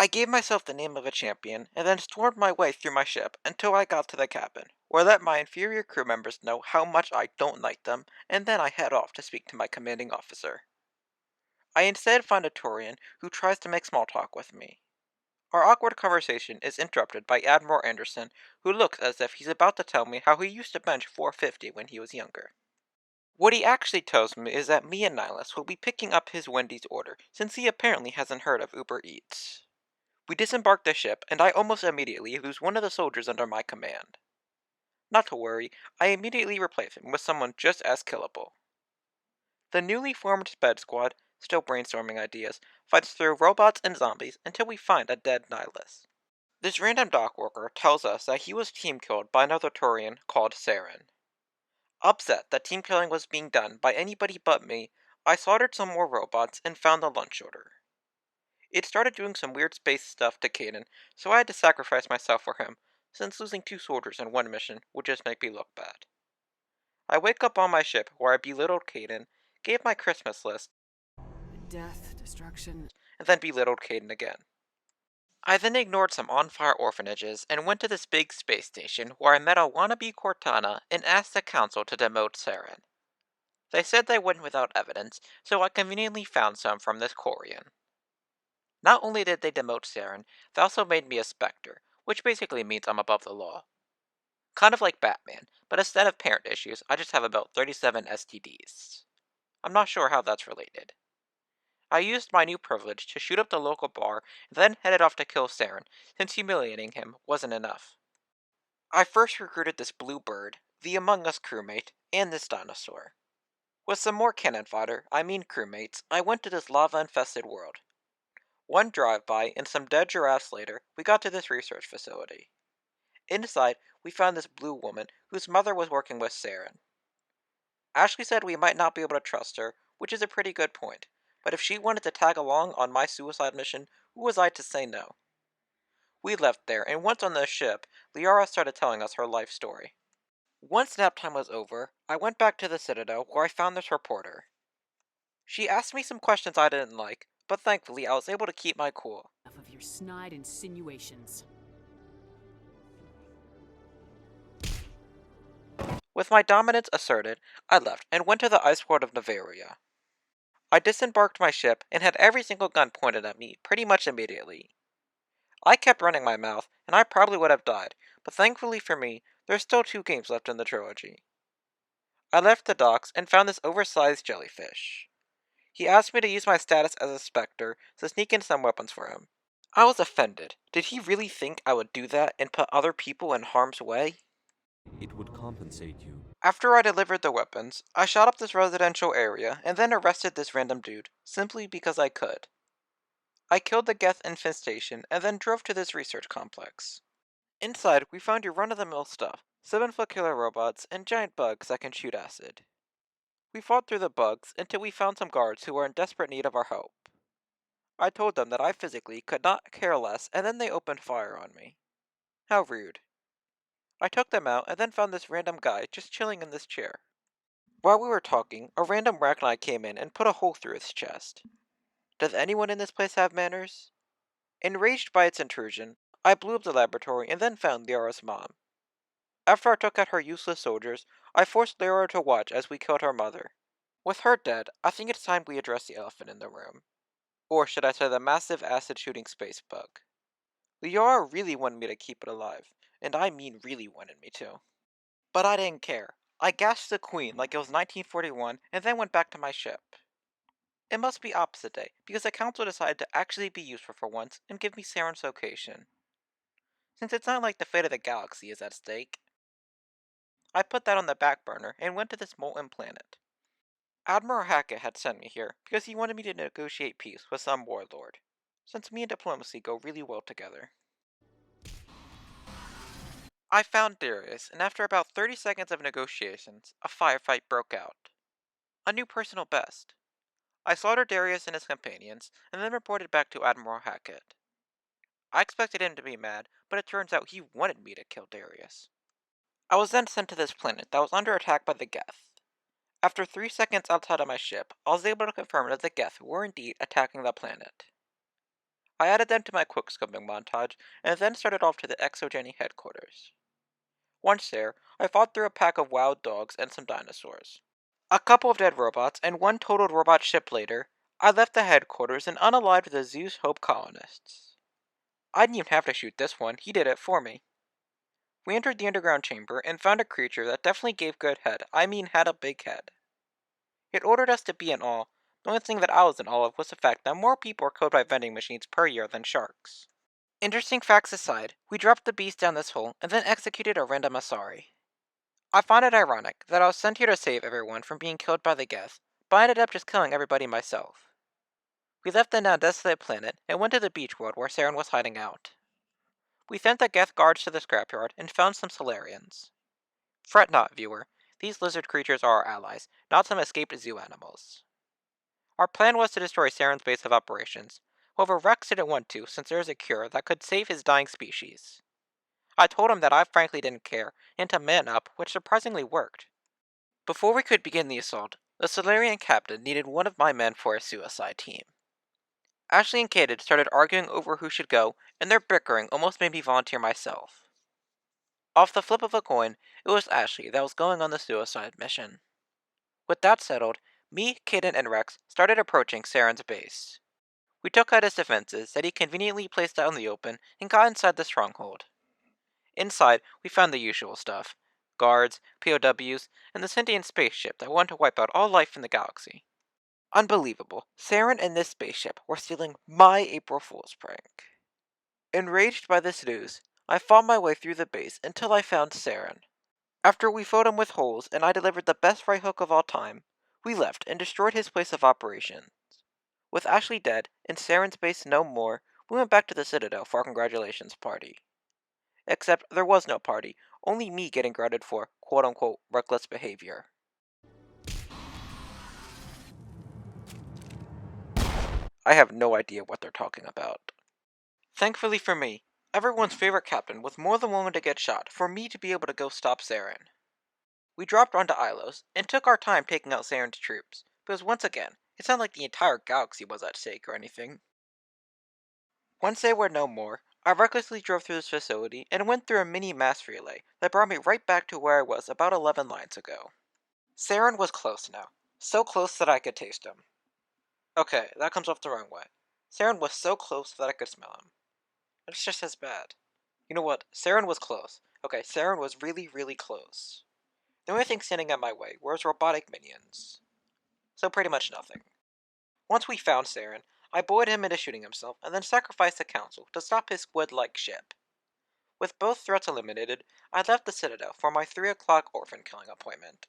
I gave myself the name of a champion, and then stormed my way through my ship until I got to the cabin, where I let my inferior crew members know how much I don't like them, and then I head off to speak to my commanding officer. I instead find a Turian who tries to make small talk with me. Our awkward conversation is interrupted by Admiral Anderson, who looks as if he's about to tell me how he used to bench 450 when he was younger. What he actually tells me is that me and Nihilus will be picking up his Wendy's order, since he apparently hasn't heard of Uber Eats. We disembark the ship, and I almost immediately lose one of the soldiers under my command. Not to worry, I immediately replace him with someone just as killable. The newly formed Sped Squad, still brainstorming ideas, fights through robots and zombies until we find a dead Nihilus. This random dock worker tells us that he was team killed by another Turian called Saren. Upset that team killing was being done by anybody but me, I slaughtered some more robots and found the lunch order. It started doing some weird space stuff to Caden, so I had to sacrifice myself for him, since losing 2 soldiers in one mission would just make me look bad. I wake up on my ship where I belittled Caden, gave my Christmas list, Death, destruction. and then belittled Caden again. I then ignored some on-fire orphanages and went to this big space station where I met a wannabe Cortana and asked the council to demote Saren. They said they wouldn't without evidence, so I conveniently found some from this Quarian. Not only did they demote Saren, they also made me a Spectre, which basically means I'm above the law. Kind of like Batman, but instead of parent issues, I just have about 37 STDs. I'm not sure how that's related. I used my new privilege to shoot up the local bar and then headed off to kill Saren, since humiliating him wasn't enough. I first recruited this blue bird, the Among Us crewmate, and this dinosaur. With some more cannon fodder, I mean crewmates, I went to this lava-infested world. One drive-by and some dead giraffes later, we got to this research facility. Inside, we found this blue woman whose mother was working with Saren. Ashley said we might not be able to trust her, which is a pretty good point, but if she wanted to tag along on my suicide mission, who was I to say no? We left there, and once on the ship, Liara started telling us her life story. Once nap time was over, I went back to the Citadel where I found this reporter. She asked me some questions I didn't like, but thankfully I was able to keep my cool. Enough of your snide insinuations. With my dominance asserted, I left and went to the ice world of Nevaria. I disembarked my ship and had every single gun pointed at me pretty much immediately. I kept running my mouth, and I probably would have died, but thankfully for me, there's still 2 games left in the trilogy. I left the docks and found this oversized jellyfish. He asked me to use my status as a Spectre to sneak in some weapons for him. I was offended. Did he really think I would do that and put other people in harm's way? It would compensate you. After I delivered the weapons, I shot up this residential area and then arrested this random dude, simply because I could. I killed the Geth infestation and then drove to this research complex. Inside, we found your run-of-the-mill stuff, 7-foot killer robots, and giant bugs that can shoot acid. We fought through the bugs until we found some guards who were in desperate need of our help. I told them that I physically could not care less, and then they opened fire on me. How rude. I took them out and then found this random guy just chilling in this chair. While we were talking, a random Arachnite came in and put a hole through his chest. Does anyone in this place have manners? Enraged by its intrusion, I blew up the laboratory and then found Liara's mom. After I took out her useless soldiers, I forced Liara to watch as we killed her mother. With her dead, I think it's time we address the elephant in the room. Or should I say the massive acid-shooting space bug. Liara really wanted me to keep it alive, and I mean really wanted me to. But I didn't care. I gassed the queen like it was 1941 and then went back to my ship. It must be opposite day, because the council decided to actually be useful for once and give me Saren's location. Since it's not like the fate of the galaxy is at stake, I put that on the back burner and went to this molten planet. Admiral Hackett had sent me here because he wanted me to negotiate peace with some warlord, since me and diplomacy go really well together. I found Darius, and after about 30 seconds of negotiations, a firefight broke out. A new personal best. I slaughtered Darius and his companions, and then reported back to Admiral Hackett. I expected him to be mad, but it turns out he wanted me to kill Darius. I was then sent to this planet that was under attack by the Geth. After 3 seconds outside of my ship, I was able to confirm that the Geth were indeed attacking the planet. I added them to my quickscoping montage, and then started off to the Exogeny headquarters. Once there, I fought through a pack of wild dogs and some dinosaurs. A couple of dead robots and one totaled robot ship later, I left the headquarters and unalived the Zeus Hope colonists. I didn't even have to shoot this one, he did it for me. We entered the underground chamber and found a creature that definitely gave good head, had a big head. It ordered us to be in awe. The only thing that I was in awe of was the fact that more people are killed by vending machines per year than sharks. Interesting facts aside, we dropped the beast down this hole and then executed a random Asari. I find it ironic that I was sent here to save everyone from being killed by the Geth, but I ended up just killing everybody myself. We left the now desolate planet and went to the beach world where Saren was hiding out. We sent the Geth guards to the scrapyard and found some Solarians. Fret not, viewer, these lizard creatures are our allies, not some escaped zoo animals. Our plan was to destroy Saren's base of operations. However, Rex didn't want to since there is a cure that could save his dying species. I told him that I frankly didn't care, and to man up, which surprisingly worked. Before we could begin the assault, the Solarian captain needed one of my men for a suicide team. Ashley and Kaden started arguing over who should go, and their bickering almost made me volunteer myself. Off the flip of a coin, it was Ashley that was going on the suicide mission. With that settled, me, Kaden, and Rex started approaching Saren's base. We took out his defenses that he conveniently placed out in the open and got inside the stronghold. Inside, we found the usual stuff: guards, POWs, and the sentient spaceship that wanted to wipe out all life in the galaxy. Unbelievable, Saren and this spaceship were stealing my April Fool's prank. Enraged by this news, I fought my way through the base until I found Saren. After we filled him with holes and I delivered the best right hook of all time, we left and destroyed his place of operations. With Ashley dead and Saren's base no more, we went back to the Citadel for our congratulations party. Except there was no party, only me getting grounded for quote-unquote reckless behavior. I have no idea what they're talking about. Thankfully for me, everyone's favorite captain was more than willing to get shot for me to be able to go stop Saren. We dropped onto Ilos and took our time taking out Saren's troops, because once again, it's not like the entire galaxy was at stake or anything. Once they were no more, I recklessly drove through this facility and went through a mini mass relay that brought me right back to where I was about 11 lines ago. Saren was close now, so close that I could taste him. Okay, that comes off the wrong way. Saren was so close that I could smell him. It's just as bad. You know what? Saren was close. Okay, Saren was really, really close. The only thing standing in my way were his robotic minions. So pretty much nothing. Once we found Saren, I bullied him into shooting himself and then sacrificed the council to stop his squid-like ship. With both threats eliminated, I left the Citadel for my 3 o'clock orphan killing appointment.